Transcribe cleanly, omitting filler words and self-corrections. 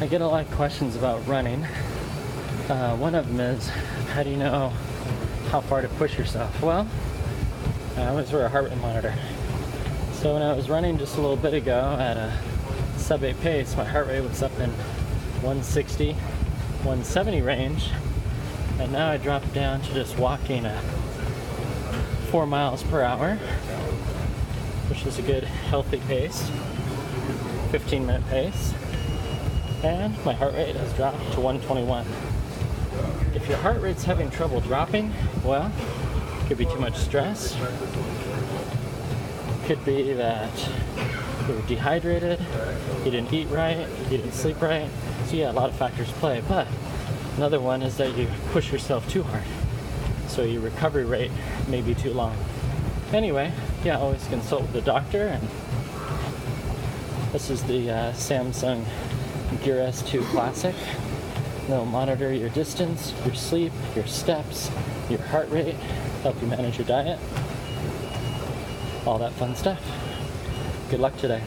I get a lot of questions about running. One of them is, how do you know how far to push yourself? Well, I always wear a heart rate monitor. So when I was running just a little bit ago at a sub-8 pace, my heart rate was up in 160, 170 range, and now I dropped down to just walking at 4 miles per hour, which is a good healthy pace, 15-minute pace, and my heart rate has dropped to 121. If your heart rate's having trouble dropping, well, it could be too much stress. It could be that you were dehydrated, you didn't eat right, you didn't sleep right. So yeah, a lot of factors play, but another one is that you push yourself too hard. So your recovery rate may be too long. Anyway, yeah, always consult with the doctor. And this is the Samsung Gear S2 Classic. They'll monitor your distance, your sleep, your steps, your heart rate, help you manage your diet, all that fun stuff. Good luck today.